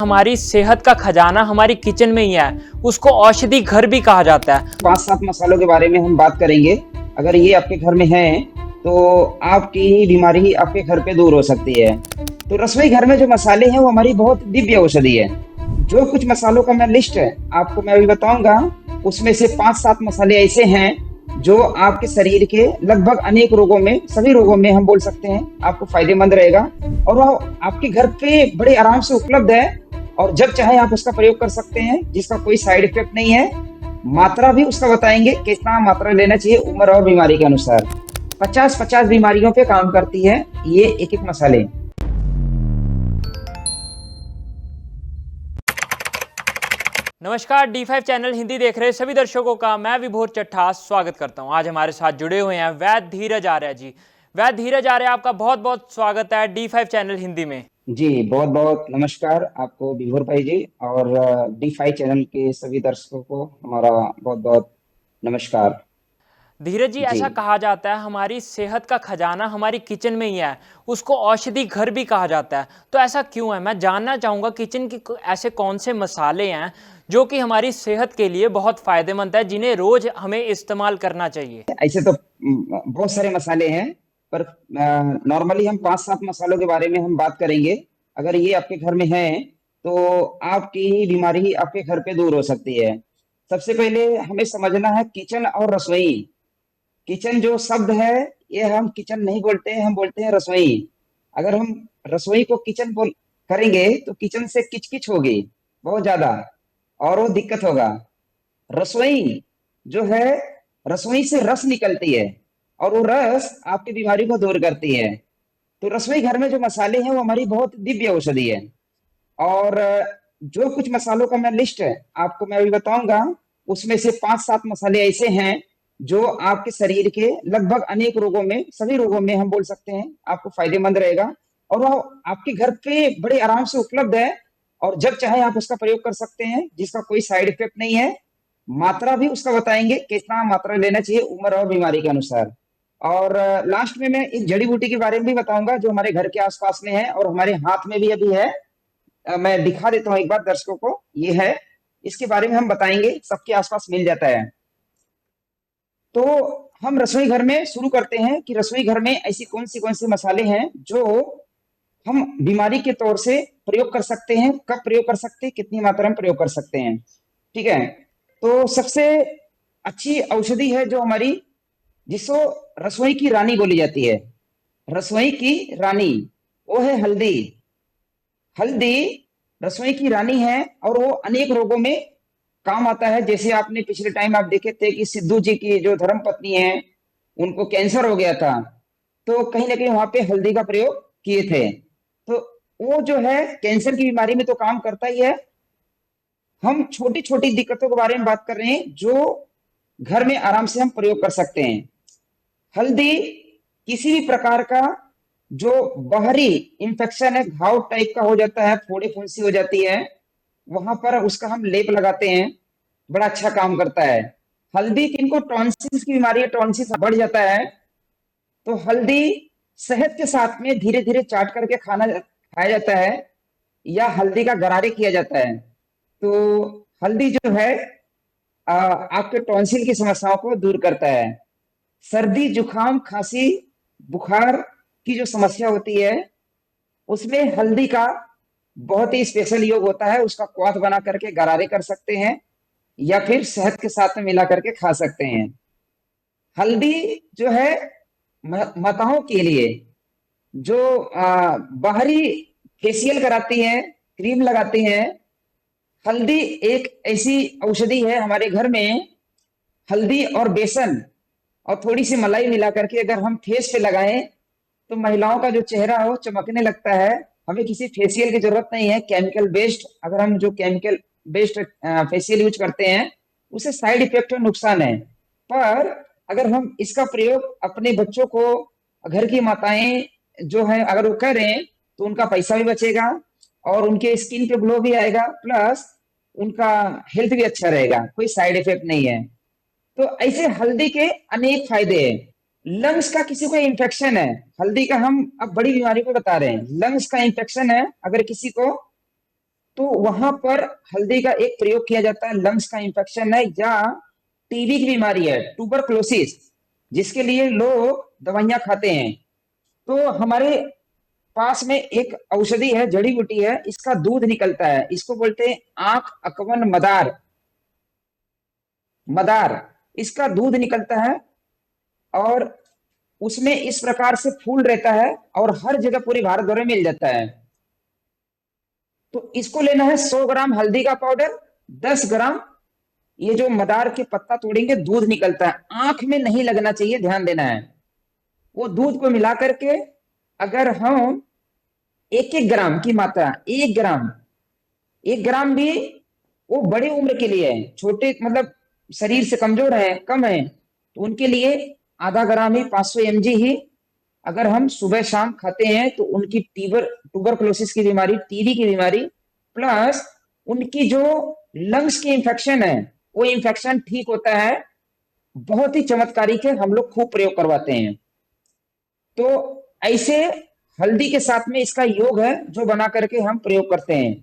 हमारी सेहत का खजाना हमारी किचन में ही है। उसको औषधि घर भी कहा जाता है। 5-7 मसालों के बारे में हम बात करेंगे। अगर ये आपके घर में हैं, तो आपकी बीमारी आपके घर पे दूर हो सकती है। तो रसोई घर में जो मसाले हैं, वो हमारी बहुत दिव्य औषधि है। जो कुछ मसालों का मैं लिस्ट है, आपको मैं अभी बताऊँगा, उसमें से 5-7 मसाले ऐसे हैं, जो आपके शरीर के लगभग अनेक रोगों में, सभी रोगों में हम बोल सकते हैं, आपको फ़ायदेमंद रहेगा और वह आपके घर पे बड़े आराम से उपलब्ध है और जब चाहे आप उसका प्रयोग कर सकते हैं, जिसका कोई साइड इफ़ेक्ट नहीं है। मात्रा भी उसका बताएँगे, कितना मात्रा लेना चाहिए उम्र और बीमारी के अनुसार। 50-50 बीमारियों पे काम करती है ये एक-एक मसाले। नमस्कार, D5 चैनल हिंदी देख रहे सभी दर्शकों का मैं विभोर चट्ठा स्वागत करता हूं। आज हमारे साथ जुड़े हुए हैं वैद्य धीरज आर्य जी। वैद्य धीरज आर्य, आपका बहुत बहुत स्वागत है D5 चैनल हिंदी में। जी, बहुत-बहुत नमस्कार आपको विभोर भाई जी और डी5 चैनल के सभी दर्शकों को हमारा बहुत-बहुत नमस्कार। धीरज जी, जी। ऐसा कहा जाता है हमारी सेहत का खजाना हमारी किचन में ही है। उसको औषधि घर भी कहा जाता है। तो ऐसा क्यों है? मैं जानना चाहूँगा किचन के ऐसे कौन से मसाले हैं जो कि हमारी सेहत के लिए बहुत फ़ायदेमंद है, जिन्हें रोज़ हमें इस्तेमाल करना चाहिए। ऐसे तो बहुत सारे मसाले हैं, पर नॉर्मली हम 5-7 मसालों के बारे में हम बात करेंगे। अगर ये आपके घर में हैं, तो आपकी बीमारी आपके घर पे दूर हो सकती है। सबसे पहले हमें समझना है किचन और रसोई। किचन जो शब्द है, ये हम किचन नहीं बोलते हैं, हम बोलते हैं रसोई। अगर हम रसोई को किचन बोल करेंगे, तो किचन से किच-किच होगी, बहुत ज़्यादा और वो दिक्कत होगा। रसोई जो है, रसोई से रस निकलती है और वो रस आपकी बीमारी को दूर करती है। तो रसोई घर में जो मसाले हैं, वो हमारी बहुत दिव्य औषधि है और जो कुछ मसालों का मैं लिस्ट है, आपको मैं अभी बताऊँगा, उसमें से 5-7 मसाले ऐसे हैं, जो आपके शरीर के लगभग अनेक रोगों में, सभी रोगों में हम बोल सकते हैं, आपको फ़ायदेमंद रहेगा और वो आपके घर पे बड़े आराम से उपलब्ध है और जब चाहे आप उसका प्रयोग कर सकते हैं, जिसका कोई साइड इफ़ेक्ट नहीं है। मात्रा भी उसका बताएँगे, कितना मात्रा लेना चाहिए उम्र और बीमारी के अनुसार। और लास्ट में मैं एक जड़ी-बूटी के बारे में भी बताऊँगा, जो हमारे घर के आस-पास में है और हमारे हाथ में भी अभी है। मैं दिखा देता हूँ एक बार दर्शकों को, ये है, इसके बारे में हम बताएँगे, सबके आस-पास मिल जाता है। तो हम रसोई घर में शुरू करते हैं कि रसोई घर में ऐसी कौन से मसाले हैं, जो हम बीमारी के तौर से प्रयोग कर सकते हैं, कब प्रयोग कर सकते हैं, कितनी मात्रा में प्रयोग कर सकते हैं, ठीक है? तो सबसे अच्छी औषधि है जो हमारी, जिसको रसोई की रानी बोली जाती है, रसोई की रानी, वो है हल्दी। हल्दी रसोई की रानी है और वो अनेक रोगों में काम आता है। जैसे आपने पिछले टाइम आप देखे थे कि सिद्धू जी की जो धर्मपत्नी है, उनको कैंसर हो गया था, तो कहीं न कहीं वहाँ पे हल्दी का प्रयोग किए थे। तो वो जो है कैंसर की बीमारी में तो काम करता ही है। हम छोटी-छोटी दिक्कतों के बारे में बात कर रहे हैं, जो घर में आराम से हम प्रयोग कर सकते हैं। हल्दी किसी भी प्रकार का जो बाहरी इन्फेक्शन है, घाव टाइप का हो जाता है, फोड़े-फुंसी हो जाती है, वहाँ पर उसका हम लेप लगाते हैं, बड़ा अच्छा काम करता है। हल्दी किनको टॉन्सिल्स की बीमारी है, टॉन्सिल्स बढ़ जाता है, तो हल्दी शहद के साथ में धीरे-धीरे चाट करके खाया जाता है या हल्दी का गरारे किया जाता है। तो हल्दी जो है आपके टॉन्सिल की समस्याओं को दूर करता है। सर्दी, जुकाम, खांसी, बुखार की जो समस्या होती है, उसमें हल्दी का बहुत ही स्पेशल योग होता है। उसका क्वाथ बना करके गरारे कर सकते हैं या फिर शहद के साथ में मिला करके खा सकते हैं। हल्दी जो है माताओं के लिए जो बाहरी फेशियल कराती हैं, क्रीम लगाती हैं, हल्दी एक ऐसी औषधि है हमारे घर में। हल्दी और बेसन और थोड़ी-सी मलाई मिला करके अगर हम फेस पे लगाएँ, तो महिलाओं का जो चेहरा है वो चमकने लगता है। हमें किसी फेशियल की ज़रूरत नहीं है, केमिकल बेस्ड, अगर हम जो केमिकल बेस्ड फेशियल यूज़ करते हैं, उससे साइड इफ़ेक्ट और नुकसान है। पर अगर हम इसका प्रयोग अपने बच्चों को, घर की माताएँ जो हैं अगर वो करें, तो उनका पैसा भी बचेगा और उनके स्किन पे ग्लो भी आएगा, प्लस उनका हेल्थ भी अच्छा रहेगा, कोई साइड इफ़ेक्ट नहीं है। तो ऐसे हल्दी के अनेक फायदे हैं। लंग्स का किसी को इन्फेक्शन है, हल्दी का हम अब बड़ी बीमारी को बता रहे हैं, लंग्स का इन्फेक्शन है अगर किसी को, तो वहां पर हल्दी का एक प्रयोग किया जाता है, लंग्स का इंफेक्शन है या टीबी की बीमारी है, ट्यूबरक्लोसिस, जिसके लिए लोग दवाइयां खाते हैं। तो हमारे पास में एक औषधि है, जड़ी बूटी है, इसका दूध निकलता है, इसको बोलते हैं आंख अकवन मदार, मदार, इसका दूध निकलता है और उसमें इस प्रकार से फूल रहता है और हर जगह पूरे भारत भर में मिल जाता है। तो इसको लेना है 100 ग्राम हल्दी का पाउडर, 10 ग्राम ये जो मदार के पत्ता तोड़ेंगे, दूध निकलता है, आंख में नहीं लगना चाहिए, ध्यान देना है। वो दूध को मिला करके अगर हम एक एक ग्राम की मात्रा, एक ग्राम, एक ग्राम भी वो बड़ी उम्र के लिए है, छोटे मतलब शरीर से कमजोर है, कम है, तो उनके लिए आधा ग्राम ही, 500 mg ही अगर हम सुबह शाम खाते हैं तो उनकी ट्यूबरक्लोसिस की बीमारी, टीबी की बीमारी, प्लस उनकी जो लंग्स की इंफेक्शन है वो इंफेक्शन ठीक होता है। बहुत ही चमत्कारिक है, हम लोग खूब प्रयोग करवाते हैं। तो ऐसे हल्दी के साथ में इसका योग है जो बना करके हम प्रयोग करते हैं।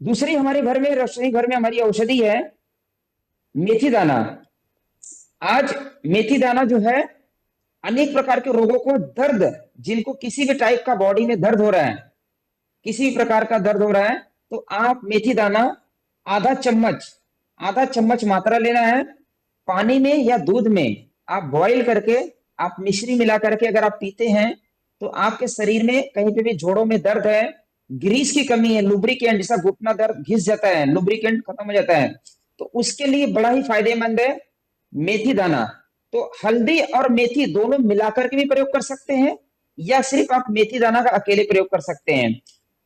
दूसरी हमारे घर में, रसोई घर में हमारी औषधि है मेथी दाना। आज मेथी दाना जो है अनेक प्रकार के रोगों को, दर्द, जिनको किसी भी टाइप का बॉडी में दर्द हो रहा है, किसी भी प्रकार का दर्द हो रहा है, तो आप मेथी दाना आधा चम्मच, आधा चम्मच मात्रा लेना है, पानी में या दूध में आप बॉईल करके, आप मिश्री मिला करके अगर आप पीते हैं तो आपके शरीर में कहीं पे भी जोड़ों में दर्द है, ग्रीस की कमी है, लुब्रिकेंट, जैसा घुटना दर्द घिस जाता है, लुब्रिकेंट खत्म हो जाता है, तो उसके लिए बड़ा ही फायदेमंद है मेथी दाना। तो हल्दी और मेथी दोनों मिलाकर के भी प्रयोग कर सकते हैं या सिर्फ आप मेथी दाना का अकेले प्रयोग कर सकते हैं।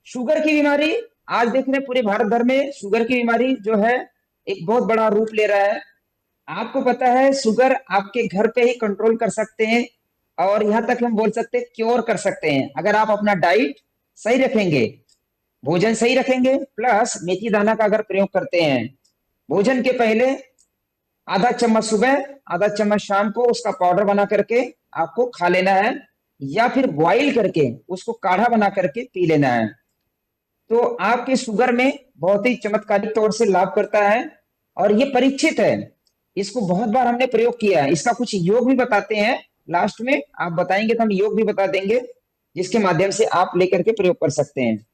शुगर की बीमारी, आज देख रहे हैं पूरे भारत भर में शुगर की बीमारी जो है एक बहुत बड़ा रूप ले रहा है। आपको पता है शुगर आपके घर पे ही कंट्रोल कर सकते हैं और यहां तक हम बोल सकते हैं क्योर कर सकते हैं, अगर आप अपना डाइट सही रखेंगे, भोजन सही रखेंगे, प्लस मेथी दाना का अगर प्रयोग करते हैं। भोजन के पहले आधा चम्मच सुबह, आधा चम्मच शाम को उसका पाउडर बना करके आपको खा लेना है या फिर बॉईल करके उसको काढ़ा बना करके पी लेना है। तो आपके शुगर में बहुत ही चमत्कारिक तौर से लाभ करता है और ये परीक्षित है, इसको बहुत बार हमने प्रयोग किया है। इसका कुछ योग भी बताते हैं, लास्ट में आप बताएंगे तो हम योग भी बता देंगे जिसके माध्यम से आप लेकर के प्रयोग कर सकते हैं।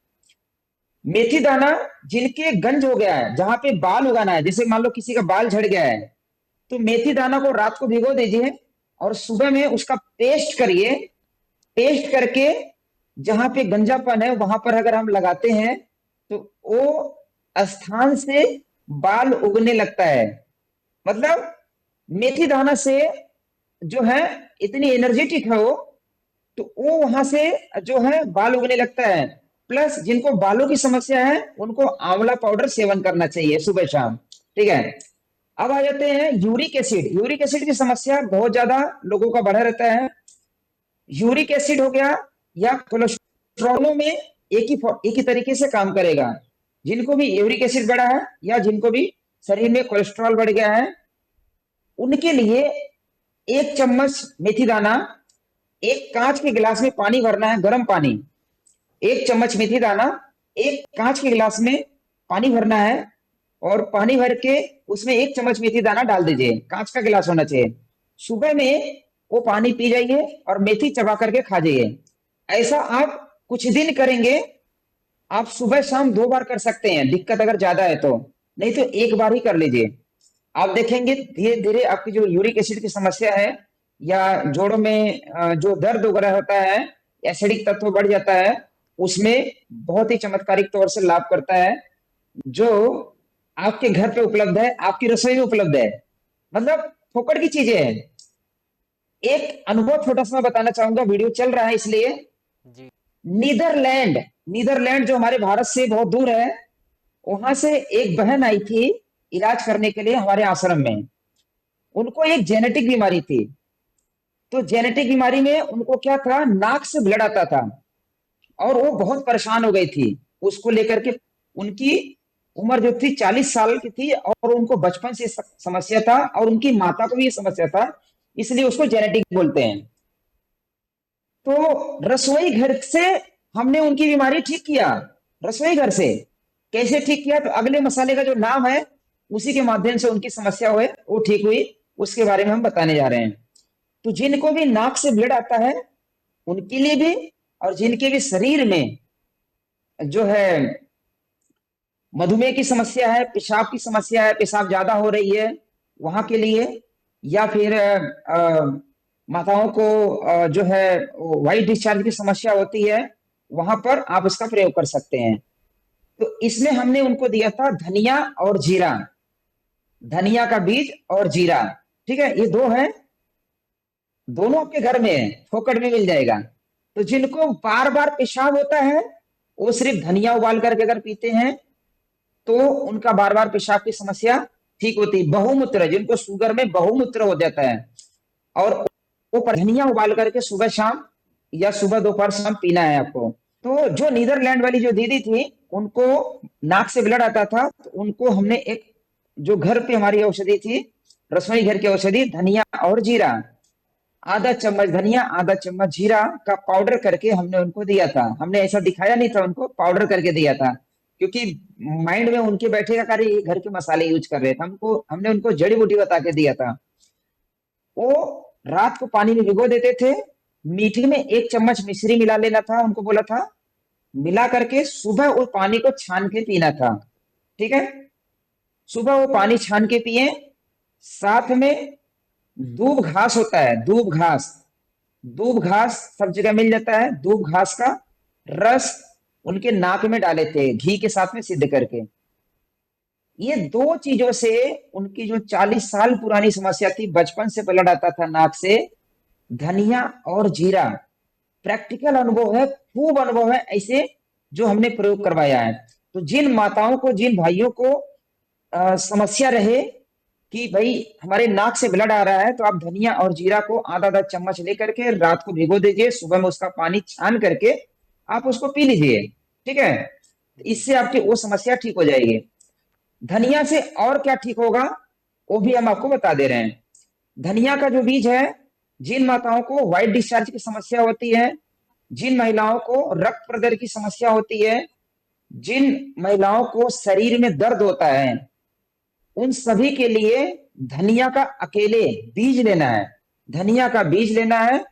मेथी दाना, जिनके गंज हो गया है, जहां पे बाल उगाना है, जैसे मान लो किसी का बाल झड़ गया है, तो मेथी दाना को रात को भिगो दीजिए और सुबह में उसका पेस्ट करिए, पेस्ट करके जहां पे गंजापन है वहां पर अगर हम लगाते हैं तो वो स्थान से बाल उगने लगता है। मतलब मेथी दाना से जो है इतनी एनर्जेटिक है वो, तो वो वहां से जो है बाल उगने लगता है। प्लस जिनको बालों की समस्या है उनको आंवला पाउडर सेवन करना चाहिए सुबह शाम, ठीक है। अब आ जाते हैं यूरिक एसिड। यूरिक एसिड की समस्या बहुत ज्यादा लोगों का बढ़ा रहता है। यूरिक एसिड हो गया या कोलेस्ट्रॉलों में एक ही तरीके से काम करेगा। जिनको भी यूरिक एसिड बढ़ा है या जिनको भी शरीर में कोलेस्ट्रॉल बढ़ गया है, उनके लिए 1 चम्मच मेथी दाना, एक कांच के गिलास में पानी भरना है, गर्म पानी, 1 चम्मच मेथी दाना, एक कांच के गिलास में पानी भरना है और पानी भर के उसमें 1 चम्मच मेथी दाना डाल दीजिए, कांच का गिलास होना चाहिए। सुबह में वो पानी पी जाइए और मेथी चबा करके खा जाइए। ऐसा आप कुछ दिन करेंगे, आप सुबह शाम 2 बार कर सकते हैं, दिक्कत अगर ज्यादा है तो, नहीं तो 1 बार ही कर लीजिए। आप देखेंगे धीरे धीरे आपकी जो यूरिक एसिड की समस्या है या जोड़ों में जो दर्द वगैरह होता है, एसिडिक तत्व बढ़ जाता है, उसमें बहुत ही चमत्कारिक तौर से लाभ करता है, जो आपके घर पे उपलब्ध है, आपकी रसोई में उपलब्ध है। मतलब फोकट की चीजें हैं। एक अनुभव छोटा सा मैं बताना चाहूंगा, वीडियो चल रहा है इसलिए। जी। नीदरलैंड, नीदरलैंड जो हमारे भारत से बहुत दूर है, वहां से एक बहन आई थी इलाज करने के लिए हमारे आश्रम में। उनको एक जेनेटिक बीमारी थी। तो जेनेटिक बीमारी में उनको क्या था, नाक से ब्लड आता था और वो बहुत परेशान हो गई थी उसको लेकर के। उनकी उम्र जो थी 40 साल की थी और उनको बचपन से समस्या था और उनकी माता को भी ये समस्या था, इसलिए उसको जेनेटिक बोलते हैं। तो रसोई घर से हमने उनकी बीमारी ठीक किया, रसोई घर से। कैसे ठीक किया, तो अगले मसाले का जो नाम है उसी के माध्यम से उनकी समस्या हुए वो ठीक हुई, उसके बारे में हम बताने जा रहे हैं। तो जिनको भी नाक से ब्लड आता है उनके लिए भी, और जिनके भी शरीर में जो है मधुमेह की समस्या है, पेशाब की समस्या है, पेशाब ज्यादा हो रही है, वहां के लिए, या फिर माताओं को जो है व्हाइट डिस्चार्ज की समस्या होती है, वहां पर आप इसका प्रयोग कर सकते हैं। तो इसमें हमने उनको दिया था धनिया और जीरा, धनिया का बीज और जीरा। ठीक है, ये दो है, दोनों आपके घर में है, फोकट में मिल जाएगा। तो जिनको बार बार पेशाब होता है वो सिर्फ धनिया उबाल करके अगर पीते हैं तो उनका बार बार पेशाब की समस्या ठीक होती है। बहुमूत्र, जिनको शुगर में बहुमूत्र हो जाता है, और वो धनिया उबाल करके सुबह शाम या सुबह दोपहर शाम पीना है आपको। तो जो नीदरलैंड वाली जो दीदी थी, उनको नाक से ब्लड आता था, तो उनको हमने एक जो घर पे हमारी औषधि थी, रसोई घर की औषधि, धनिया और जीरा, आधा चम्मच धनिया आधा चम्मच जीरा का पाउडर करके हमने उनको दिया था। हमने ऐसा दिखाया नहीं था उनको, पाउडर करके दिया था, क्योंकि माइंड में उनके बैठेगा कार्य ये घर के मसाले यूज कर रहे थे। हमने उनको जड़ी बूटी बता के दिया था। वो रात को पानी में भिगो देते थे, मीठे में 1 चम्मच मिश्री मिला लेना था, उनको बोला था, मिला करके सुबह वो पानी को छान के पीना था। ठीक है, सुबह वो पानी छान के पिए। साथ में दूब घास होता है, दूब घास, दूब घास सब जगह मिल जाता है, दूब घास का रस उनके नाक में डाले थे घी के साथ में सिद्ध करके। ये दो चीजों से उनकी जो 40 साल पुरानी समस्या थी, बचपन से ब्लड आता था नाक से, धनिया और जीरा, प्रैक्टिकल अनुभव है, खूब अनुभव है ऐसे जो हमने प्रयोग करवाया है। तो जिन माताओं को, जिन भाइयों को समस्या रहे कि भाई हमारे नाक से ब्लड आ रहा है, तो आप धनिया और जीरा को आधा आधा चम्मच लेकर के रात को भिगो दीजिए, सुबह में उसका पानी छान करके आप उसको पी लीजिए। ठीक है, इससे आपकी वो समस्या ठीक हो जाएगी। धनिया से और क्या ठीक होगा वो भी हम आपको बता दे रहे हैं। धनिया का जो बीज है, जिन माताओं को व्हाइट डिस्चार्ज की समस्या होती है, जिन महिलाओं को रक्त प्रदर की समस्या होती है, जिन महिलाओं को शरीर में दर्द होता है, उन सभी के लिए धनिया का अकेले बीज लेना है, धनिया का बीज लेना है,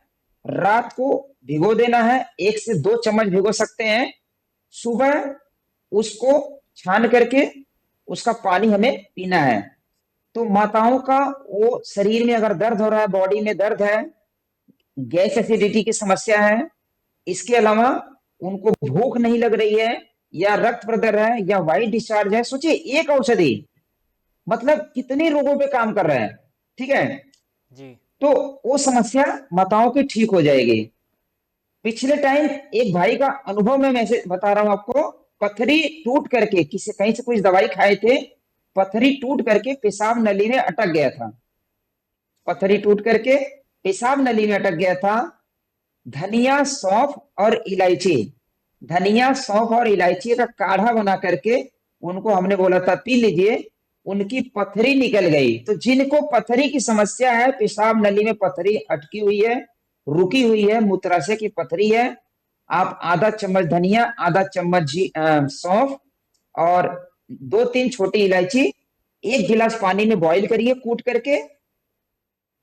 रात को भिगो देना है, 1 से 2 चम्मच भिगो सकते हैं, सुबह उसको छान करके उसका पानी हमें पीना है। तो माताओं का वो शरीर में अगर दर्द हो रहा है, बॉडी में दर्द है, गैस एसिडिटी की समस्या है, इसके अलावा उनको भूख नहीं लग रही है, या रक्त प्रदर है, या व्हाइट डिस्चार्ज है, सोचिए एक औषधि मतलब कितने रोगों पे काम कर रहा है। ठीक है, जी। तो वो समस्या माताओं की ठीक हो जाएगी। पिछले टाइम एक भाई का अनुभव मैं मैसेज बता रहा हूं आपको, पथरी टूट करके, किसी कहीं से कुछ दवाई खाए थे, पथरी टूट करके पेशाब नली में अटक गया था, पथरी टूट करके पेशाब नली में अटक गया था। धनिया, सौंफ और इलायची, धनिया सौंफ और इलायची का काढ़ा बना करके उनको हमने बोला था पी लीजिए, उनकी पथरी निकल गई। तो जिनको पथरी की समस्या है, पेशाब नली में पथरी अटकी हुई है, रुकी हुई है, मूत्राशय की पथरी है, आप आधा चम्मच धनिया, आधा चम्मच सौंफ और 2-3 छोटी इलायची 1 गिलास पानी में बॉईल करिए कूट करके,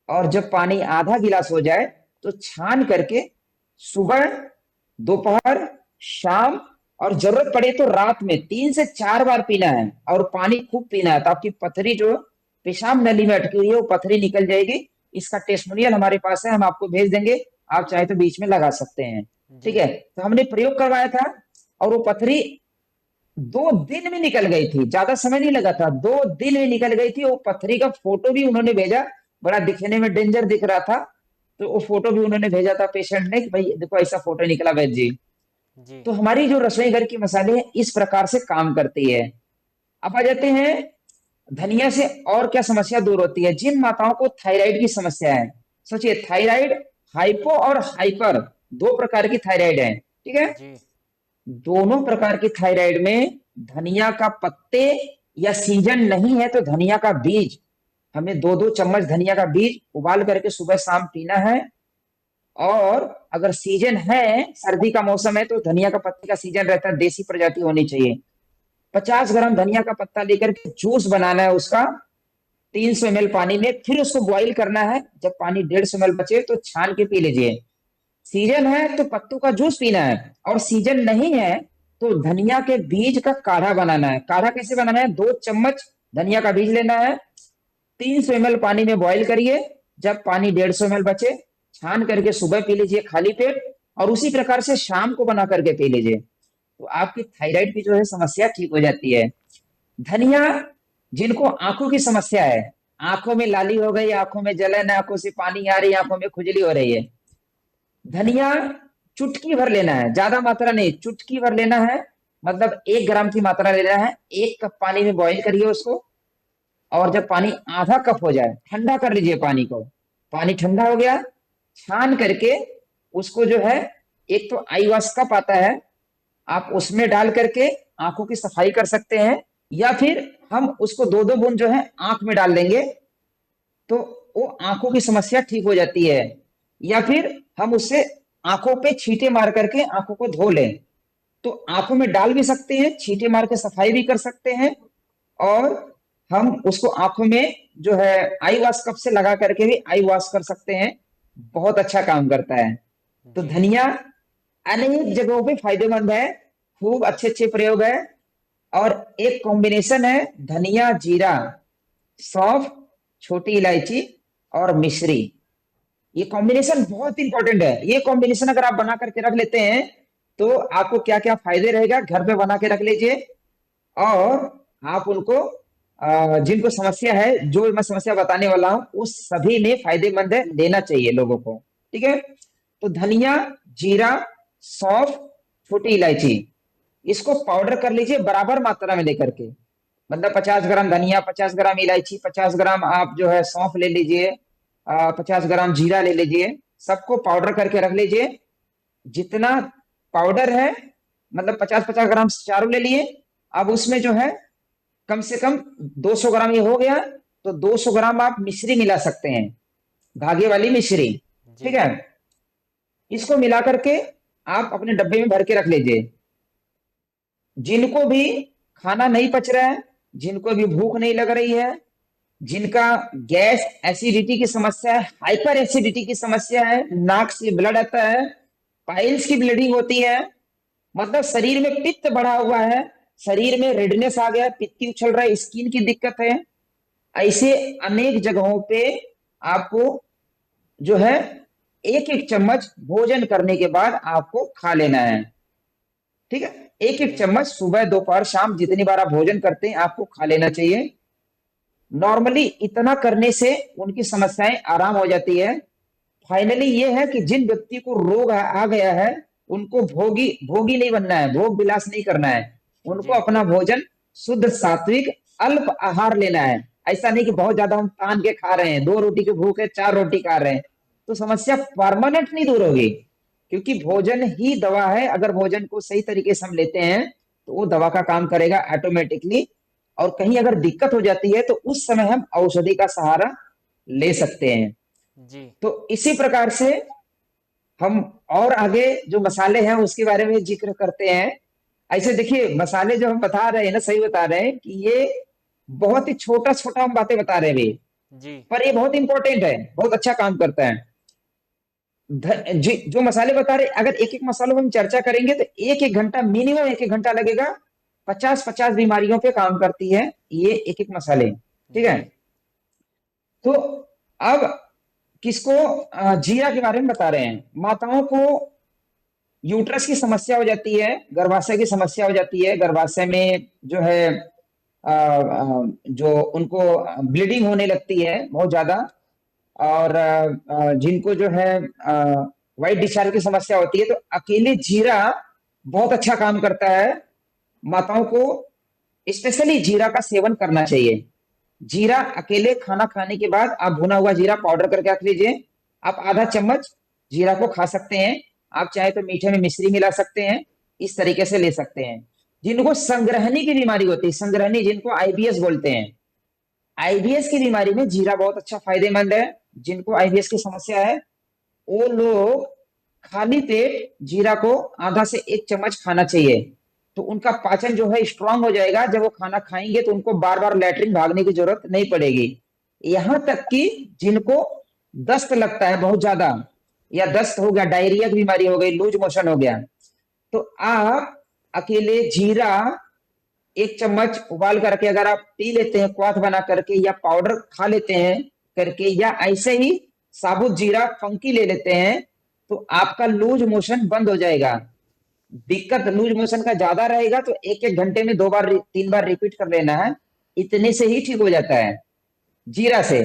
और जब पानी आधा गिलास हो जाए तो छान करके सुबह, दोपहर, शाम और जरूरत पड़े तो रात में 3 से 4 बार पीना है, और पानी खूब पीना है, तो आपकी पथरी जो पेशाब नली में अटकी हुई है वो पथरी निकल जाएगी। इसका टेस्टमोनियल हमारे पास है, हम आपको भेज देंगे, आप चाहे तो बीच में लगा सकते हैं। ठीक जी। है, तो हमने प्रयोग करवाया था और वो पथरी 2 दिन में निकल गई थी, ज्यादा समय नहीं लगा था, 2 दिन में निकल गई थी। वो पथरी का फोटो भी उन्होंने भेजा, बड़ा दिखने में डेंजर दिख रहा था, तो वो फोटो भी उन्होंने भेजा था पेशेंट ने कि भाई देखो ऐसा फोटो निकला वैद्य जी। जी। तो हमारी जो रसोई घर की मसाले हैं इस प्रकार से काम करती है। अब आ जाते हैं धनिया से और क्या समस्या दूर होती है। जिन माताओं को थायराइड की समस्या है, सोचिए थायराइड, हाइपो और हाइपर, 2 प्रकार की थायराइड है। ठीक है, जी। दोनों प्रकार की थायराइड में धनिया का पत्ते, या सीजन नहीं है तो धनिया का बीज, हमें 2-2 चम्मच धनिया का बीज उबाल करके सुबह शाम पीना है। और अगर सीजन है, सर्दी का मौसम है, तो धनिया का पत्ते का सीजन रहता है, देसी प्रजाति होनी चाहिए, 50 ग्राम धनिया का पत्ता लेकर के जूस बनाना है उसका, 300 ml पानी में, फिर उसको बॉईल करना है। जब पानी 150 ml बचे तो छान के पी लीजिए। सीजन है तो पत्तों का जूस पीना है, और सीजन नहीं है तो धनिया के बीज का काढ़ा बनाना है। काढ़ा कैसे बनाना है? 2 चम्मच धनिया का बीज लेना है, 300 ml पानी में बॉईल करिए। जब पानी 150 ml बचे, छान करके सुबह पी लीजिए खाली पेट, और उसी प्रकार से शाम को बना करके पी लीजिए, तो आपकी थायराइड की जो है समस्या ठीक हो जाती है। धनिया, जिनको आंखों की समस्या है, आंखों में लाली हो गई, आंखों में जलन, आंखों से पानी आ रही है, आंखों में खुजली हो रही है, धनिया चुटकी भर लेना है, ज्यादा मात्रा नहीं, चुटकी भर लेना है। मतलब 1 ग्राम की मात्रा लेना है। 1 कप पानी में बॉईल करिए उसको, और जब पानी आधा कप हो जाए, ठंडा कर लीजिए पानी को। पानी ठंडा हो गया, छान करके उसको जो है, एक तो आई वॉश कप आता है, आप उसमें डाल करके आंखों की सफाई कर सकते हैं, या फिर हम उसको 2-2 बूंद जो है आंख में डाल देंगे, तो वो आंखों की समस्या ठीक हो जाती है। या फिर हम उससे आंखों पे छींटे मार करके आंखों को धो लें, तो आंखों में डाल भी सकते हैं, छींटे मार के सफाई भी कर सकते हैं, और हम उसको आंखों में जो है आई वॉश कप से लगा करके भी आई वॉश कर सकते हैं। बहुत अच्छा काम करता है। तो जी। धनिया अनेक जगहों पे फायदेमंद है, खूब अच्छे अच्छे प्रयोग है। और एक कॉम्बिनेशन है, धनिया, जीरा, सौंफ, छोटी इलायची और मिश्री। ये कॉम्बिनेशन बहुत इंपॉर्टेंट है। ये कॉम्बिनेशन अगर आप बना करके रख लेते हैं, तो आपको क्या क्या फायदे रहेगा, घर पे बना के रख लीजिए। और आप उनको, जिनको समस्या है, जो मैं समस्या बताने वाला हूं, उस सभी में फायदेमंद है, लेना चाहिए लोगों को। ठीक है? तो धनिया, जीरा, सौंफ, छोटी इलायची, इसको पाउडर कर लीजिए बराबर मात्रा में लेकर के। मतलब 50 ग्राम धनिया, 50 ग्राम इलायची, 50 ग्राम आप जो है सौंफ ले लीजिए, 50 ग्राम जीरा ले लीजिए, सबको पाउडर करके रख लीजिए। जितना पाउडर है, मतलब 50-50 ग्राम चारों ले लिए। अब उसमें जो है कम से कम 200 ग्राम ये हो गया, तो 200 ग्राम आप मिश्री मिला सकते हैं, धागे वाली मिश्री। जी। ठीक है? इसको मिला करके आप अपने डब्बे में भर के रख लीजिए। जिनको भी खाना नहीं पच रहा है, जिनको भी भूख नहीं लग रही है, जिनका गैस एसिडिटी की समस्या है, हाइपर एसिडिटी की समस्या है, नाक से ब्लड आता है, पाइल्स की ब्लीडिंग होती है, मतलब शरीर में पित्त बढ़ा हुआ है, शरीर में रेडनेस आ गया, पित्ती उछल रहा है, स्किन की दिक्कत है, ऐसे अनेक जगहों पे आपको जो है एक एक चम्मच भोजन करने के बाद आपको खा लेना है। ठीक है? एक एक जी। चम्मच सुबह, दोपहर, शाम, जितनी बार आप भोजन करते हैं आपको खा लेना चाहिए। नॉर्मली इतना करने से उनकी समस्याएं आराम हो जाती है। फाइनली ये है कि जिन व्यक्ति को रोग आ गया है, उनको भोगी भोगी नहीं बनना है, भोग विलास नहीं करना है। उनको जी। अपना भोजन शुद्ध, सात्विक, अल्प आहार लेना है। ऐसा नहीं कि बहुत ज्यादा हम तान के खा रहे हैं, 2 रोटी की भूख है, 4 रोटी खा रहे हैं, तो समस्या परमानेंट नहीं दूर होगी। क्योंकि भोजन ही दवा है। अगर भोजन को सही तरीके से हम लेते हैं, तो वो दवा का काम करेगा ऑटोमेटिकली। और कहीं अगर दिक्कत हो जाती है, तो उस समय हम औषधि का सहारा ले सकते हैं। जी। तो इसी प्रकार से हम और आगे जो मसाले हैं उसके बारे में जिक्र करते हैं। ऐसे देखिए, मसाले जो हम बता रहे हैं ना, सही बता रहे हैं कि ये बहुत ही छोटा छोटा हम बातें बता रहे हैं अभी, जी। पर ये बहुत इंपॉर्टेंट है, बहुत अच्छा काम करता है। जो मसाले बता रहे, अगर एक एक मसालों में हम चर्चा करेंगे तो एक एक घंटा, मिनिमम एक एक घंटा लगेगा। 50-50 बीमारियों पे काम करती है ये एक एक मसाले। ठीक है? जी। तो अब किसको, जीरा के बारे में बता रहे हैं। माताओं को यूट्रस की समस्या हो जाती है, गर्भाशय की समस्या हो जाती है, गर्भाशय में जो है जो उनको ब्लीडिंग होने लगती है बहुत ज्यादा, और जिनको जो है वाइट डिस्चार्ज की समस्या होती है, तो अकेले जीरा बहुत अच्छा काम करता है। माताओं को स्पेशली जीरा का सेवन करना चाहिए। जीरा अकेले खाना खाने के बाद आप भुना हुआ जीरा पाउडर करके रख लीजिए। आप आधा चम्मच जीरा को खा सकते हैं। आप चाहे तो मीठे में मिश्री मिला सकते हैं, इस तरीके से ले सकते हैं। जिनको संग्रहणी की बीमारी होती है, संग्रहणी, जिनको आईबीएस बोलते हैं, आईबीएस की बीमारी में जीरा बहुत अच्छा फायदेमंद है। जिनको आईबीएस की समस्या है, वो लोग खाली पेट जीरा को आधा से 1 चम्मच खाना चाहिए। तो उनका पाचन जो है स्ट्रांग हो जाएगा। जब वो खाना खाएंगे तो उनको बार बार लैट्रिन भागने की जरूरत नहीं पड़ेगी। यहां तक कि जिनको दस्त लगता है बहुत ज्यादा, या दस्त हो गया, डायरिया की बीमारी हो गई, लूज मोशन हो गया, तो आप अकेले जीरा 1 चम्मच उबाल करके अगर आप पी लेते हैं क्वाथ बना करके, या पाउडर खा लेते हैं करके, या ऐसे ही साबुत जीरा फंकी ले लेते हैं, तो आपका लूज मोशन बंद हो जाएगा। दिक्कत लूज मोशन का ज्यादा रहेगा तो 1-1 घंटे में 2 बार 3 बार रिपीट कर लेना है, इतने से ही ठीक हो जाता है जीरा से।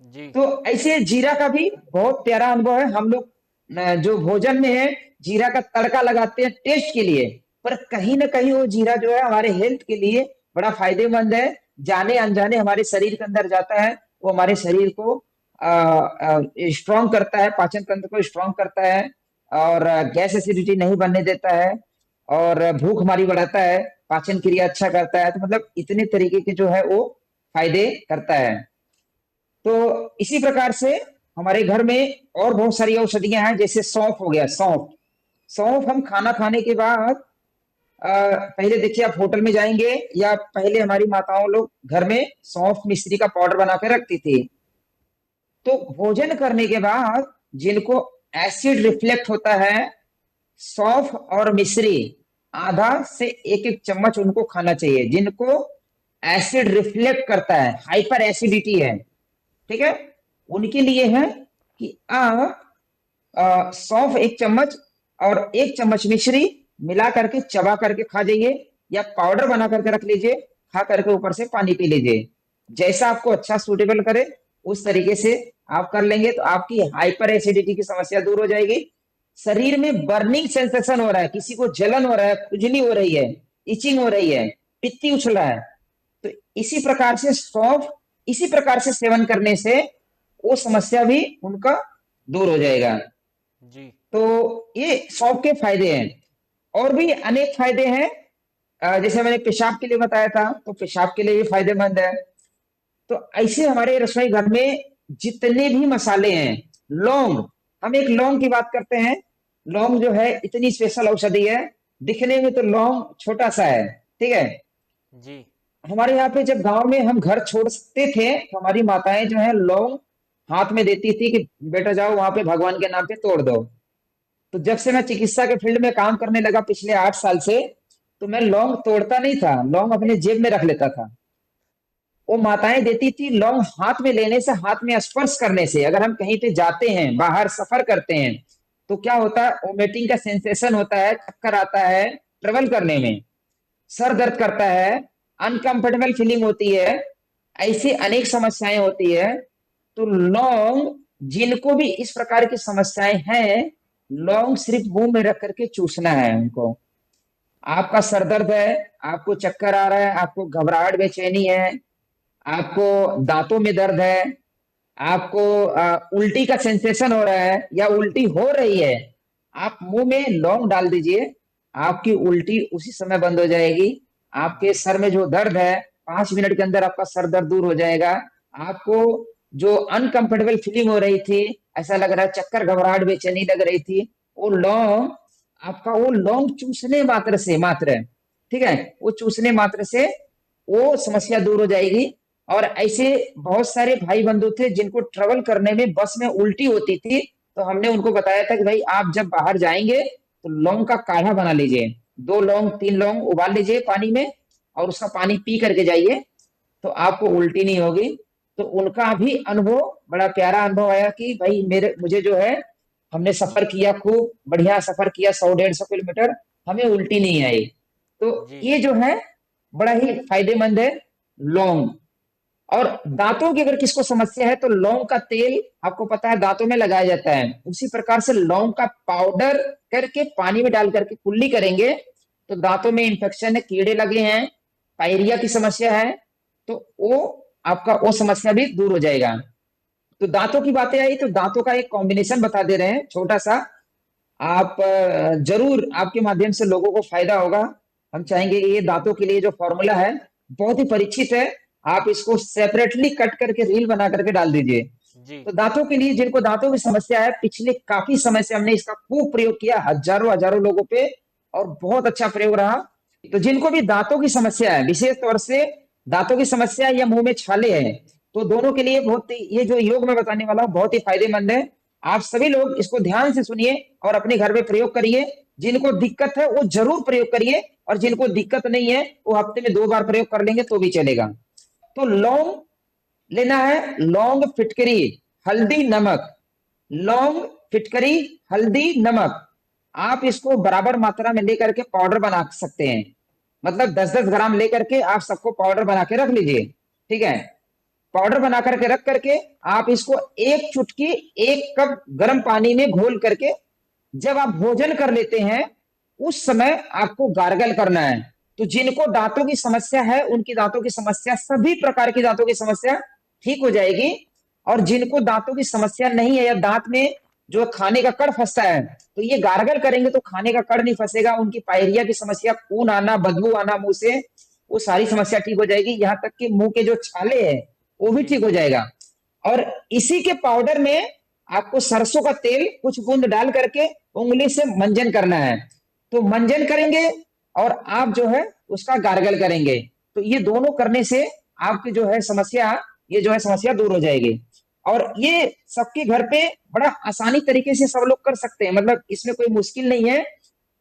जी तो ऐसे जीरा का भी बहुत प्यारा अनुभव है। हम लोग जो भोजन में है जीरा का तड़का लगाते हैं टेस्ट के लिए, पर कहीं ना कहीं वो जीरा जो है हमारे हेल्थ के लिए बड़ा फायदेमंद है। जाने अनजाने हमारे शरीर के अंदर जाता है, वो हमारे शरीर को स्ट्रॉन्ग करता है, पाचन तंत्र को स्ट्रॉन्ग करता है, और गैस एसिडिटी नहीं बनने देता है, और भूख हमारी बढ़ाता है, पाचन क्रिया अच्छा करता है। तो मतलब इतने तरीके के जो है वो फायदे करता है। तो इसी प्रकार से हमारे घर में और बहुत सारी औषधियां हैं, जैसे सौंफ हो गया। सौंफ सौंफ हम खाना खाने के बाद पहले देखिए, आप होटल में जाएंगे या पहले हमारी माताओं लोग घर में सौंफ मिश्री का पाउडर बना के रखती थी। तो भोजन करने के बाद जिनको एसिड रिफ्लेक्ट होता है, सौंफ और मिश्री आधा से 1-1 चम्मच उनको खाना चाहिए। जिनको एसिड रिफ्लेक्ट करता है, हाइपर एसिडिटी है, ठीक है, उनके लिए है कि आप सौंफ 1 चम्मच और 1 चम्मच मिश्री मिला करके चबा करके खा जाइए, या पाउडर बना करके रख लीजिए, खा करके ऊपर से पानी पी लीजिए। जैसा आपको अच्छा सूटेबल करे उस तरीके से आप कर लेंगे तो आपकी हाइपर एसिडिटी की समस्या दूर हो जाएगी। शरीर में बर्निंग सेंसेशन हो रहा है, किसी को जलन हो रहा है, खुजली हो रही है, इचिंग हो रही है, पित्ती उछल रहा है, तो इसी प्रकार से सौंफ इसी प्रकार से सेवन करने से वो समस्या भी उनका दूर हो जाएगा। जी तो ये सौंफ के फायदे हैं। और भी अनेक फायदे हैं। जैसे मैंने पेशाब के लिए बताया था, तो पेशाब के लिए भी फायदेमंद है। तो ऐसे हमारे रसोई घर में जितने भी मसाले हैं, लौंग, हम एक लौंग की बात करते हैं। लौंग जो है इतनी स्पेशल औषधि है, दिखने में तो लौंग छोटा सा है, ठीक है। जी हमारे यहाँ पे जब गांव में हम घर छोड़ते थे तो हमारी माताएं जो है लौंग हाथ में देती थी कि बेटा जाओ वहां पे भगवान के नाम पे तोड़ दो। तो जब से मैं चिकित्सा के फील्ड में काम करने लगा पिछले 8 साल से, तो मैं लौंग तोड़ता नहीं था, लौंग अपने जेब में रख लेता था। वो माताएं देती थी लौंग हाथ में लेने से, हाथ में स्पर्श करने से। अगर हम कहीं पे जाते हैं, बाहर सफर करते हैं, तो क्या होता है, वोमिटिंग का सेंसेशन होता है, चक्कर आता है ट्रेवल करने में, सर दर्द करता है, अनकंफर्टेबल फीलिंग होती है, ऐसी अनेक समस्याएं होती है। तो लौंग, जिनको भी इस प्रकार की समस्याएं हैं, लौंग सिर्फ मुंह में रख करके चूसना है उनको। आपका सर दर्द है, आपको चक्कर आ रहा है, आपको घबराहट बेचैनी है, आपको दांतों में दर्द है, आपको उल्टी का सेंसेशन हो रहा है या उल्टी हो रही है, आप मुंह में लौंग डाल दीजिए, आपकी उल्टी उसी समय बंद हो जाएगी। आपके सर में जो दर्द है, 5 मिनट के अंदर आपका सर दर्द दूर हो जाएगा। आपको जो अनकंफर्टेबल फीलिंग हो रही थी, ऐसा लग रहा है चक्कर घबराहट बेचैनी लग रही थी, वो लौंग, आपका वो लौंग चूसने मात्र से, मात्र, ठीक है, वो चूसने मात्र से वो समस्या दूर हो जाएगी। और ऐसे बहुत सारे भाई बंधु थे जिनको ट्रेवल करने में बस में उल्टी होती थी, तो हमने उनको बताया था कि भाई आप जब बाहर जाएंगे तो लौंग का काढ़ा बना लीजिए, 2 लौंग 3 लौंग उबाल लीजिए पानी में, और उसका पानी पी करके जाइए, तो आपको उल्टी नहीं होगी। तो उनका भी अनुभव बड़ा प्यारा अनुभव आया कि भाई मुझे जो है, हमने सफर किया, खूब बढ़िया सफर किया, 100-150 किलोमीटर, हमें उल्टी नहीं आई। तो जी ये जो है बड़ा ही फायदेमंद है लौंग। और दांतों की अगर किसको समस्या है तो लौंग का तेल आपको पता है दांतों में लगाया जाता है, उसी प्रकार से लौंग का पाउडर करके पानी में डाल करके कुल्ली करेंगे, तो दांतों में इंफेक्शन है, कीड़े लगे हैं, पायरिया की समस्या है, तो वो आपका वो समस्या भी दूर हो जाएगा। तो दांतों की बातें आई तो दांतों का एक कॉम्बिनेशन बता दे रहे हैं छोटा सा। आप जरूर, आपके माध्यम से लोगों को फायदा होगा। हम चाहेंगे कि ये दांतों के लिए जो फॉर्मूला है बहुत ही परीक्षित है, आप इसको सेपरेटली कट करके रील बना करके डाल दीजिए। जी तो दांतों के लिए, जिनको दांतों की समस्या है, पिछले काफी समय से हमने इसका खूब प्रयोग किया, हजारों हजारों लोगों पे, और बहुत अच्छा प्रयोग रहा। तो जिनको भी दांतों की समस्या है, विशेष तौर से दांतों की समस्या या मुंह में छाले हैं, तो दोनों के लिए बहुत ही, ये जो योग मैं बताने वाला हूँ बहुत ही फायदेमंद है। आप सभी लोग इसको ध्यान से सुनिए और अपने घर में प्रयोग करिए। जिनको दिक्कत है वो जरूर प्रयोग करिए, और जिनको दिक्कत नहीं है वो हफ्ते में 2 बार प्रयोग कर लेंगे तो भी चलेगा। तो लौंग लेना है, लौंग, फिटकरी, हल्दी, नमक। लौंग, फिटकरी, हल्दी, नमक, आप इसको बराबर मात्रा में लेकर के पाउडर बना सकते हैं। मतलब 10-10 ग्राम लेकर के आप सबको पाउडर बना के रख लीजिए, ठीक है। पाउडर बना करके रख करके आप इसको एक चुटकी 1 कप गर्म पानी में घोल करके जब आप भोजन कर लेते हैं उस समय आपको गार्गल करना है। तो जिनको दांतों की समस्या है उनकी दांतों की समस्या, सभी प्रकार की दांतों की समस्या ठीक हो जाएगी। और जिनको दांतों की समस्या नहीं है या दांत में जो खाने का कड़ फंसता है, तो ये गार्गल करेंगे तो खाने का कड़ नहीं फंसेगा। उनकी पायरिया की समस्या, खून आना, बदबू आना मुंह से, वो सारी समस्या ठीक हो जाएगी। यहां तक कि मुंह के जो छाले हैं वो भी जी ठीक हो जाएगा। और इसी के पाउडर में आपको सरसों का तेल कुछ बूंद डाल करके उंगली से मंजन करना है। तो मंजन करेंगे और आप जो है उसका गार्गल करेंगे, तो ये दोनों करने से आपकी जो है समस्या, ये जो है समस्या दूर हो जाएगी। और ये सबके घर पे बड़ा आसानी तरीके से सब लोग कर सकते हैं, मतलब इसमें कोई मुश्किल नहीं है,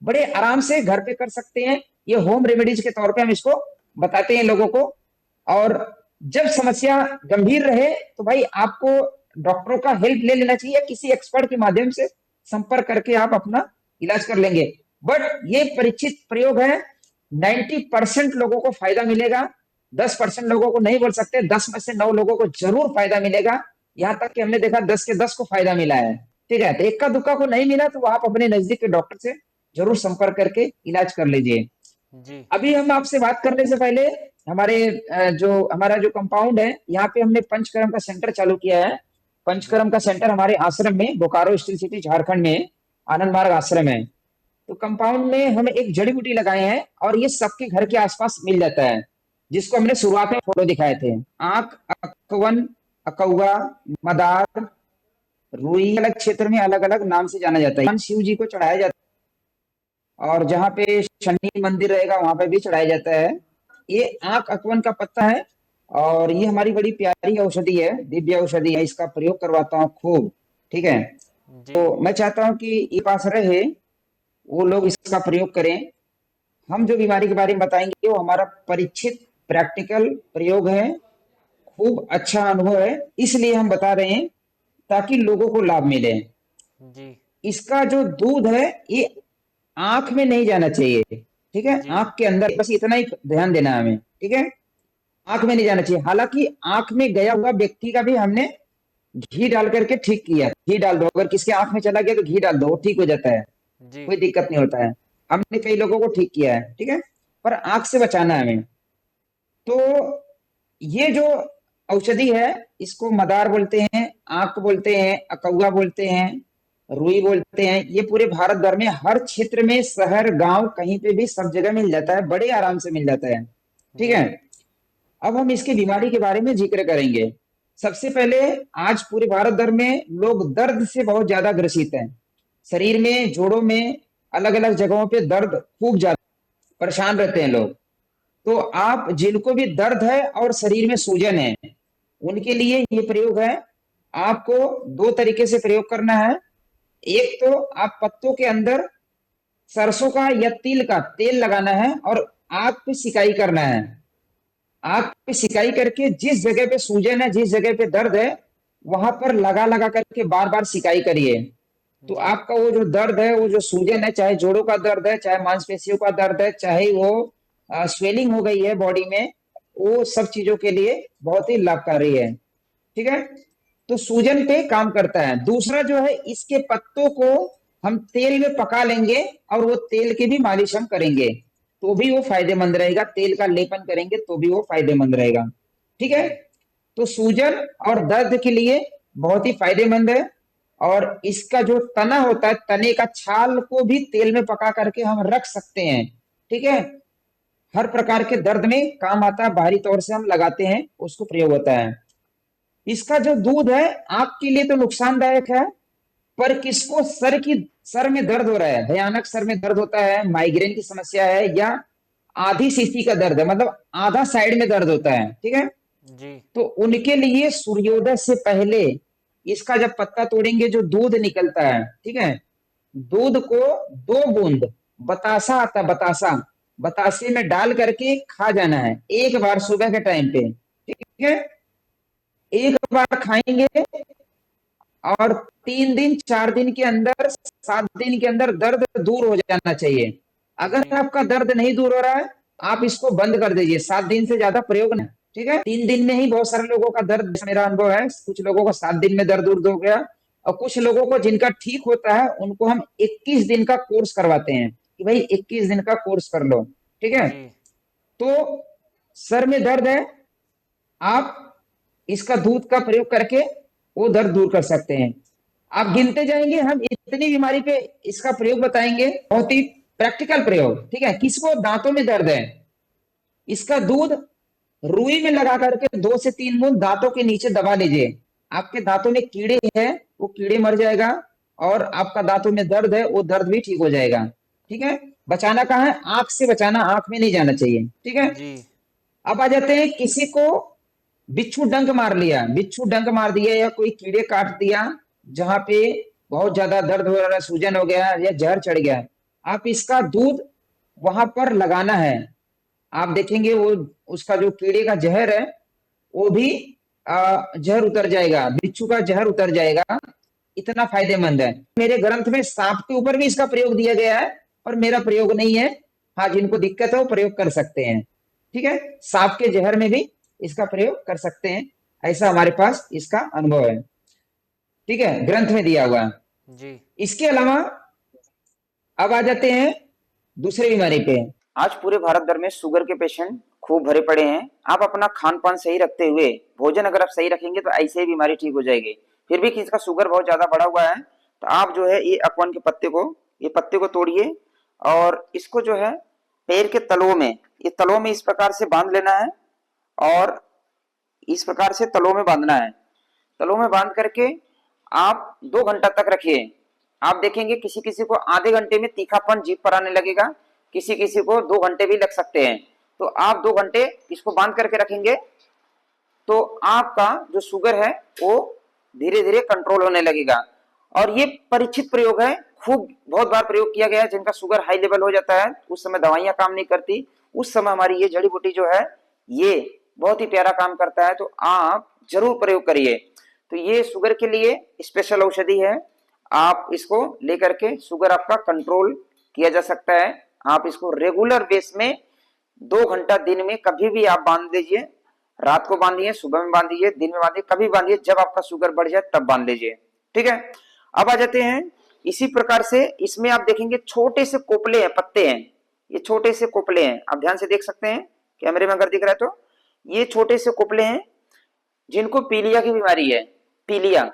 बड़े आराम से घर पे कर सकते हैं। ये होम रेमेडीज के तौर पे हम इसको बताते हैं लोगों को। और जब समस्या गंभीर रहे तो भाई आपको डॉक्टरों का हेल्प ले लेना चाहिए, किसी एक्सपर्ट के माध्यम से संपर्क करके आप अपना इलाज कर लेंगे। बट ये परीक्षित प्रयोग है, 90% लोगों को फायदा मिलेगा, 10% लोगों को नहीं बोल सकते, 10 में से 9 लोगों को जरूर फायदा मिलेगा। यहां तक कि हमने देखा 10 के 10 को फायदा मिला है, ठीक है। तो इक्का दुक्का को नहीं मिला तो आप अपने नजदीक के डॉक्टर से जरूर संपर्क करके इलाज कर लीजिए। जी अभी हम आपसे बात करने से पहले हमारे जो हमारा जो कंपाउंड है, यहाँ पे हमने पंचकर्म का सेंटर चालू किया है। जी पंचकर्म का सेंटर हमारे आश्रम में, बोकारो स्टील सिटी झारखंड में आनंद मार्ग आश्रम है। तो कंपाउंड में हम एक जड़ी बूटी लगाए हैं और ये सबके घर के आसपास मिल जाता है, जिसको हमने शुरुआत में फोटो दिखाए थे। आंख, अकवन, अकौआ, मदार, रुई, अलग क्षेत्र में अलग अलग नाम से जाना जाता है। शिव जी को चढ़ाया जाता है, और जहाँ पे शनि मंदिर रहेगा वहां पे भी चढ़ाया जाता है। ये आंख अकवन का पत्ता है, और ये हमारी बड़ी प्यारी औषधि है, दिव्य औषधि है। इसका प्रयोग करवाता हूँ खूब, ठीक है। जी तो मैं चाहता हूँ कि ये पास रहे वो लोग इसका प्रयोग करें। हम जो बीमारी के बारे में बताएंगे वो हमारा परीक्षित प्रैक्टिकल प्रयोग है, खूब अच्छा अनुभव है, इसलिए हम बता रहे हैं ताकि लोगों को लाभ मिले। जी इसका जो दूध है ये आंख में नहीं जाना चाहिए, ठीक है, जी आंख के अंदर, बस इतना ही ध्यान देना है हमें, ठीक है। आंख में नहीं जाना चाहिए। हालांकि आंख में गया हुआ व्यक्ति का भी हमने घी डाल करके ठीक किया। घी डाल दो, अगर किसके आंख में चला गया तो घी डाल दो, वो ठीक हो जाता है, जी कोई दिक्कत नहीं होता है। हमने कई लोगों को ठीक किया है, ठीक है। पर आंख से बचाना है हमें। तो ये जो औषधि है इसको मदार बोलते हैं, आंक बोलते हैं, अकौआ बोलते हैं, रुई बोलते हैं। ये पूरे भारत भर में हर क्षेत्र में, शहर गांव कहीं पे भी सब जगह मिल जाता है, बड़े आराम से मिल जाता है, ठीक जी है। अब हम इसकी बीमारी के बारे में जिक्र करेंगे। सबसे पहले, आज पूरे भारत भर में लोग दर्द से बहुत ज्यादा ग्रसित हैं। शरीर में, जोड़ों में, अलग अलग जगहों पे दर्द, खूब ज्यादा परेशान रहते हैं लोग। तो आप जिनको भी दर्द है और शरीर में सूजन है उनके लिए ये प्रयोग है। आपको 2 तरीके से प्रयोग करना है। एक तो आप पत्तों के अंदर सरसों का या तिल का तेल लगाना है और आग पे सिकाई करना है। आग पे सिकाई करके जिस जगह पे सूजन है, जिस जगह पे दर्द है, वहां पर लगा लगा करके बार बार सिकाई करिए। तो जी आपका वो जो दर्द है, वो जो सूजन है, चाहे जोड़ों का दर्द है, चाहे मांसपेशियों का दर्द है, चाहे वो स्वेलिंग हो गई है बॉडी में, वो सब चीजों के लिए बहुत ही लाभकारी है, ठीक है। तो सूजन पे काम करता है। दूसरा जो है, इसके पत्तों को हम तेल में पका लेंगे और वो तेल की भी मालिश हम करेंगे तो भी वो फायदेमंद रहेगा। तेल का लेपन करेंगे तो भी वो फायदेमंद रहेगा, ठीक है। जी तो सूजन और दर्द के लिए बहुत ही फायदेमंद है। और इसका जो तना होता है, तने का छाल को भी तेल में पका करके हम रख सकते हैं, ठीक है। हर प्रकार के दर्द में काम आता है, बाहरी तौर से हम लगाते हैं, उसको प्रयोग होता है। इसका जो दूध है आंख के लिए तो नुकसानदायक है, पर किसको सर में दर्द हो रहा है, भयानक सर में दर्द होता है, माइग्रेन की समस्या है, या आधी शीशी का दर्द है, मतलब आधा साइड में दर्द होता है, ठीक है। जी तो उनके लिए सूर्योदय से पहले इसका जब पत्ता तोड़ेंगे, जो दूध निकलता है, ठीक है, दूध को 2 बूंद, बतासा आता है, बतासा, बतासे में डाल करके खा जाना है एक बार सुबह के टाइम पे, ठीक है। एक बार खाएंगे और 3 दिन 4 दिन के अंदर, 7 दिन के अंदर दर्द दूर हो जाना चाहिए। जी अगर आपका दर्द नहीं दूर हो रहा है, आप इसको बंद कर दीजिए, 7 दिन से ज्यादा प्रयोग नहीं, ठीक है। 3 दिन में ही बहुत सारे लोगों का दर्द, मेरा अनुभव है, कुछ लोगों को 7 दिन में दर्द दूर हो गया, और कुछ लोगों को जिनका ठीक होता है उनको हम 21 दिन का कोर्स करवाते हैं कि भाई 21 दिन का कोर्स कर लो, ठीक है। जी तो सर में दर्द है, आप इसका दूध का प्रयोग करके वो दर्द दूर कर सकते हैं। आप गिनते जाएंगे, हम इतनी बीमारी पे इसका प्रयोग बताएंगे, बहुत ही प्रैक्टिकल प्रयोग, ठीक है। किसको दांतों में दर्द है, इसका दूध रुई में लगा करके 2 से 3 बूंद दांतों के नीचे दबा लीजिए, आपके दांतों में कीड़े हैं वो कीड़े मर जाएगा, और आपका दांतों में दर्द है वो दर्द भी ठीक हो जाएगा, ठीक है। बचाना कहाँ है, आंख से बचाना, आंख में नहीं जाना चाहिए, ठीक है। जी अब आ जाते हैं, किसी को बिच्छू डंक मार लिया, बिच्छू डंक मार दिया या कोई कीड़े काट दिया, जहां पे बहुत ज्यादा दर्द हो रहा है, सूजन हो गया या जहर चढ़ गया, आप इसका दूध वहां पर लगाना है। आप देखेंगे वो, उसका जो कीड़े का जहर है वो भी जहर उतर जाएगा, बिच्छू का जहर उतर जाएगा, इतना फायदेमंद है। मेरे ग्रंथ में सांप के ऊपर भी इसका प्रयोग दिया गया है, और मेरा प्रयोग नहीं है। हाँ, जिनको दिक्कत है वो प्रयोग कर सकते हैं, ठीक है। सांप के जहर में भी इसका प्रयोग कर सकते हैं, ऐसा हमारे पास इसका अनुभव है, ठीक है, ग्रंथ में दिया हुआ है। जी इसके अलावा अब आ जाते हैं दूसरे बीमारी पे। आज पूरे भारत भर में शुगर के पेशेंट खूब भरे पड़े हैं। आप अपना खान पान सही रखते हुए, भोजन अगर आप सही रखेंगे तो ऐसे ही बीमारी ठीक हो जाएगी। फिर भी किसी का शुगर बहुत ज्यादा बढ़ा हुआ है, तो आप जो है ये अकवन के पत्ते को, ये पत्ते को तोड़िए और इसको जो है पैर के तलों में, ये तलों में इस प्रकार से बांध लेना है, और इस प्रकार से तलों में बांधना है। तलों में बांध करके आप 2 घंटा तक रखिए। आप देखेंगे किसी किसी को आधे घंटे में तीखापन जीभ पर आने लगेगा, किसी किसी को 2 घंटे भी लग सकते हैं। तो आप 2 घंटे इसको बांध करके रखेंगे तो आपका जो शुगर है वो धीरे धीरे कंट्रोल होने लगेगा। और ये परीक्षित प्रयोग है, खूब बहुत बार प्रयोग किया गया है। जिनका शुगर हाई लेवल हो जाता है, उस समय दवाइयां काम नहीं करती, उस समय हमारी ये जड़ी बूटी जो है ये बहुत ही प्यारा काम करता है। तो आप जरूर प्रयोग करिए। तो ये शुगर के लिए स्पेशल औषधि है, आप इसको लेकर के शुगर आपका कंट्रोल किया जा सकता है। आप इसको रेगुलर बेस में 2 घंटा दिन में कभी भी आप बांध लीजिए, रात को बांधिए, सुबह में बांधिए, दिन में बांधिए, कभी बांधिए, जब आपका शुगर बढ़ जाए तब बांध लीजिए, ठीक है। अब आ जाते हैं इसी प्रकार से, इसमें आप देखेंगे छोटे से कोपले हैं, पत्ते हैं, ये छोटे से कोपले हैं, आप ध्यान से देख सकते हैं कैमरे में अगर दिख रहा है तो, ये छोटे से कोपले हैं जिनको पीलिया की बीमारी है। पीलिया,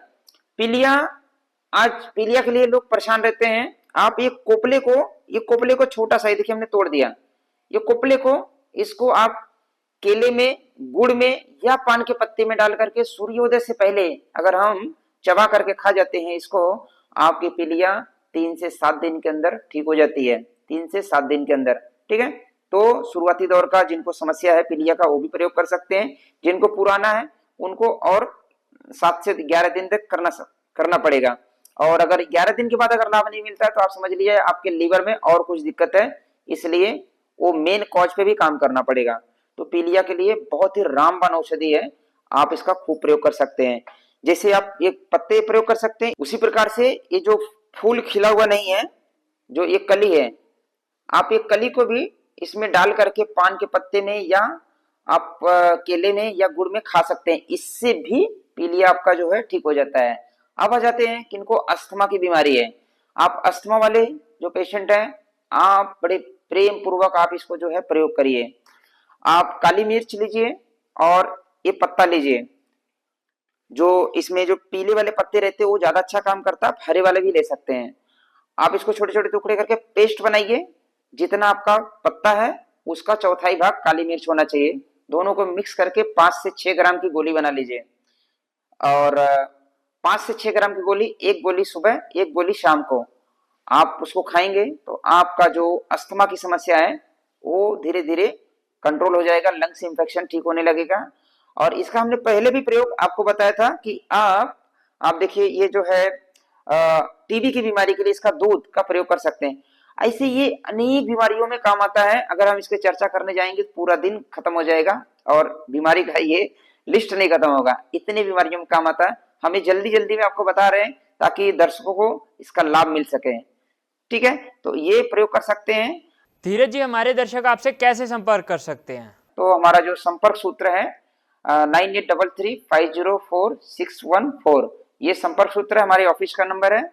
पीलिया, आज पीलिया के लिए लोग परेशान रहते हैं। आप ये कोपले को छोटा सा, देखिए हमने तोड़ दिया, ये कोपले को, इसको आप केले में, गुड़ में या पान के पत्ते में डाल करके सूर्योदय से पहले अगर हम चबा करके खा जाते हैं इसको, आपकी पीलिया 3 से 7 दिन के अंदर ठीक हो जाती है, 3 से 7 दिन के अंदर, ठीक है। तो शुरुआती दौर का जिनको समस्या है पीलिया का, वो भी प्रयोग कर सकते हैं। जिनको पुराना है उनको और 7 से 11 दिन तक करना पड़ेगा। और अगर 11 दिन के बाद अगर लाभ नहीं मिलता है तो आप समझ लीजिए आपके लीवर में और कुछ दिक्कत है, इसलिए वो मेन कॉज पे भी काम करना पड़ेगा। तो पीलिया के लिए बहुत ही रामबाण औषधि है, आप इसका खूब प्रयोग कर सकते हैं। जैसे आप ये पत्ते प्रयोग कर सकते हैं, उसी प्रकार से ये जो फूल खिला हुआ नहीं है, जो ये कली है, आप ये कली को भी इसमें डाल करके पान के पत्ते में या आप केले में या गुड़ में खा सकते हैं, इससे भी पीलिया आपका जो है ठीक हो जाता है। अब आ जाते हैं किनको अस्थमा की बीमारी है। आप अस्थमा वाले जो पेशेंट हैं, आप बड़े प्रेम पूर्वक आप इसको जो है प्रयोग करिए। आप काली मिर्च लीजिए और ये पत्ता लीजिए, जो इसमें जो पीले वाले पत्ते रहते हैं वो ज्यादा अच्छा काम करता है, आप हरे वाले भी ले सकते हैं। आप इसको छोटे छोटे टुकड़े करके पेस्ट बनाइए, जितना आपका पत्ता है उसका चौथाई भाग काली मिर्च होना चाहिए। दोनों को मिक्स करके 5 से 6 ग्राम की गोली बना लीजिए, और 5 से 6 ग्राम की गोली, एक गोली सुबह एक गोली शाम को आप उसको खाएंगे तो आपका जो अस्थमा की समस्या है वो धीरे धीरे कंट्रोल हो जाएगा, लंग्स इंफेक्शन ठीक होने लगेगा। और इसका हमने पहले भी प्रयोग आपको बताया था कि आप देखिए ये जो है टीबी की बीमारी के लिए इसका दूध का प्रयोग कर सकते हैं। ऐसे ये अनेक बीमारियों में काम आता है। अगर हम इसकी चर्चा करने जाएंगे तो पूरा दिन खत्म हो जाएगा और बीमारी का ये लिस्ट नहीं खत्म होगा, इतने बीमारियों में काम आता है। हमें जल्दी जल्दी में आपको बता रहे हैं ताकि दर्शकों को इसका लाभ मिल सके। ठीक है, तो ये प्रयोग कर सकते हैं। धीरज जी, हमारे दर्शक आपसे कैसे संपर्क कर सकते हैं? तो हमारा जो संपर्क सूत्र है 9833504614, ये संपर्क सूत्र हमारे ऑफिस का नंबर है।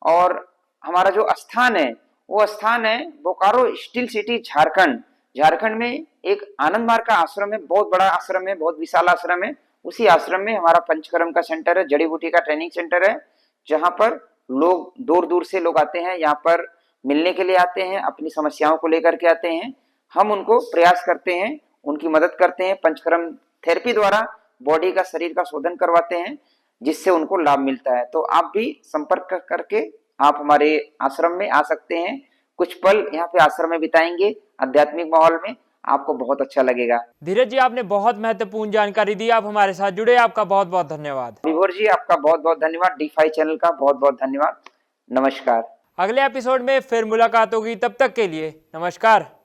और हमारा जो स्थान है वो स्थान है बोकारो स्टील सिटी, झारखंड। झारखंड में एक आनंद मार्ग का आश्रम है, बहुत बड़ा आश्रम है, बहुत विशाल आश्रम है। उसी आश्रम में हमारा पंचकर्म का सेंटर है, जड़ी बूटी का ट्रेनिंग सेंटर है, जहां पर लोग दूर दूर से लोग आते हैं, यहाँ पर मिलने के लिए आते हैं, अपनी समस्याओं को लेकर के आते हैं। हम उनको प्रयास करते हैं, उनकी मदद करते हैं, पंचकर्म थेरेपी द्वारा बॉडी का, शरीर का शोधन करवाते हैं, जिससे उनको लाभ मिलता है। तो आप भी संपर्क करके आप हमारे आश्रम में आ सकते हैं, कुछ पल यहाँ पे आश्रम में बिताएंगे आध्यात्मिक माहौल में, आपको बहुत अच्छा लगेगा। धीरज जी, आपने बहुत महत्वपूर्ण जानकारी दी, आप हमारे साथ जुड़े, आपका बहुत बहुत धन्यवाद। विभोर जी, आपका बहुत बहुत धन्यवाद, D5 चैनल का बहुत बहुत धन्यवाद। नमस्कार। अगले एपिसोड में फिर मुलाकात होगी, तब तक के लिए नमस्कार।